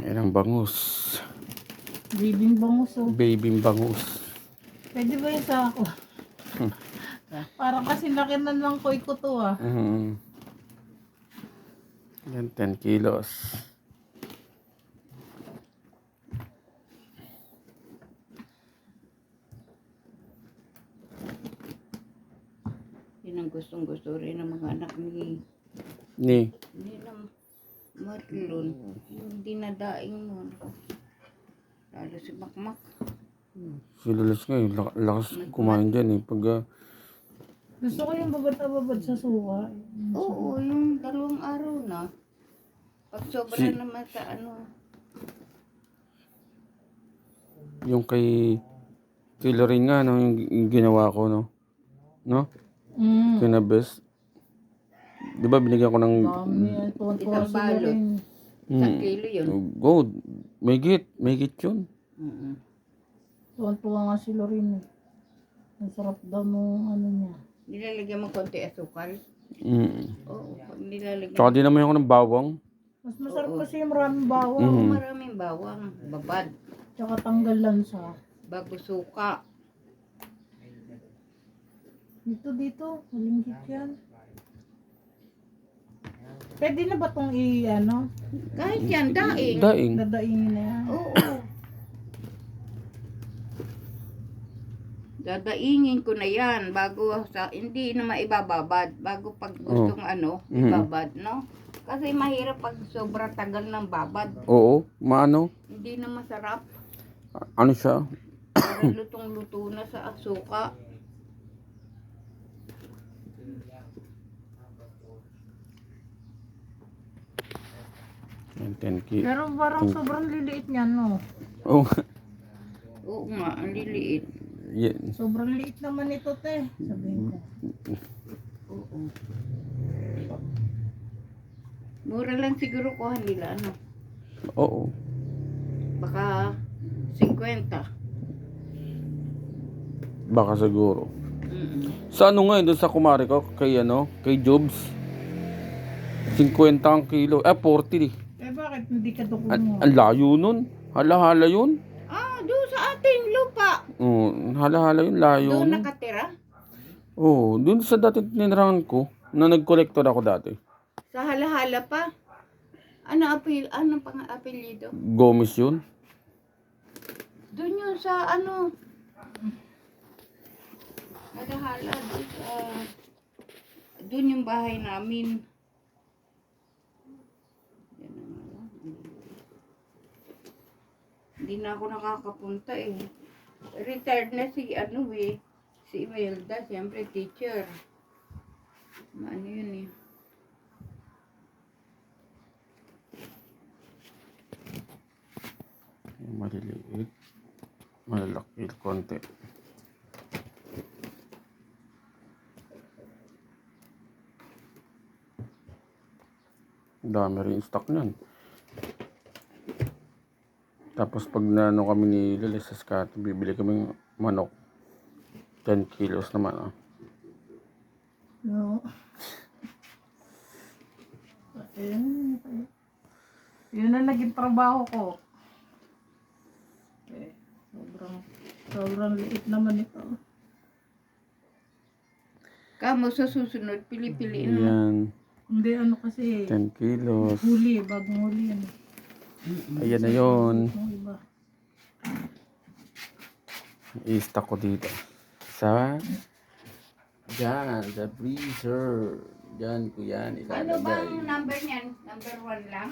Yan ang bangus. Bibing bangus oh. Baby bangus. Pwede ba yun sa ako? Parang kasi nakinan lang koy ko to ah. Yan, 10 kilos. Yun ang gustong-gusto rin ng mga anak ni Marlon. Yung dinadaing mo. Lalo si Makmak. Si Lulas nga, lakas kumain dyan eh. Pag, Gusto ko yung babad sa suka. Oo, yung 2 araw na. Pag sobra naman sa yung kay Lorraine nga, no, yung ginawa ko, no? No? Kinabes. Di ba binigyan ko ng... Dami yan. Tuwan-tuwa isang sila balot. rin. 1 kilo yun. Go, may git yun. Tuwan-tuwa nga sila rin eh. Ang sarap daw nung ano niya. Nilalagyan mo konti asukal. Oo, pag nilalagyan. Tsaka di naman ako ng bawang. Mas masarap kasi yung maraming bawang. Oo, maraming bawang. Babad. Tsaka tanggal lansa. Bago suka. Dito. Malinggit yan. Pwede na ba itong i-ano? Kahit yan, daing. Daing. Dadaingin na yan. Oo. Dadaingin ko na yan bago hindi na maibababad. Bago pag gustong ibabad, no? Kasi mahirap pag sobrang tagal ng babad. Oo, maano? Hindi na masarap. Ano siya? Parang lutong-luto na sa suka. Yan, 10 kilos. Pero parang sobrang liliit niyan, no? Oo. Oo nga, ang liliit. Yan. Sobrang liit naman ito, te. Sabihin ko. Oo. Mura lang siguro kuha nila, ano? Oo. Baka 50. Baka siguro. Sa ano nga, doon sa kumari ko, kay Jobs. 50 ang kilo. 40 eh. Eh, bakit hindi ka doon mo? Ang layo nun. Hala-hala yun. Doon sa ating lupa. Hala-hala yun, layo Doon nun. nakatira. Doon sa dati tinirahan ko, na nag-collector ako dati. Sa halahala pa. Ano pang apelyido? Gomez yun. Doon yun sa halahala. Doon yung bahay namin. Yan ang Hindi na ako nakakapunta eh. Retired na si si Imelda, siyempre teacher. Ano yun eh. Maliliit. Malalaki konti. Dami rin stock niyan. Tapos pag kami ni Lili sa Scat, bibili kami manok. 10 kilos naman. No. Yun ang naging trabaho ko. Sobrang liit naman ito. Kamo sa susunod, pili-piliin mo. Yan. Hindi kasi 10 kilos. huli, bagong huli yan. Ayan na yun. Yung iba. I-stock ko dito. Diyan, the freezer. Diyan ko yan. Ano bang number niyan? Number 1 lang?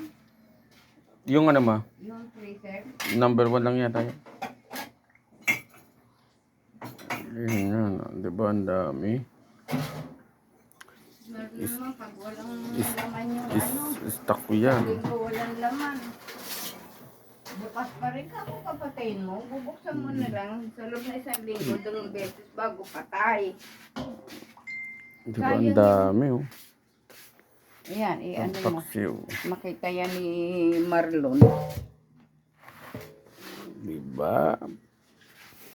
Yung ano ma? Yung freezer? Number 1 lang yata yun. Ayun yan. Diba ang dami? Meron naman pag walang laman yung Stock ko yan. linggo walang laman. Bukas pa rin ka kung papatayin mo. Bubuksan mo na lang sa loob na 1 linggo, 2 beses bago patay. Diba ang dami oh. Ayan, Ang ano mo. paksiw. Makita yan ni Marlon. Diba?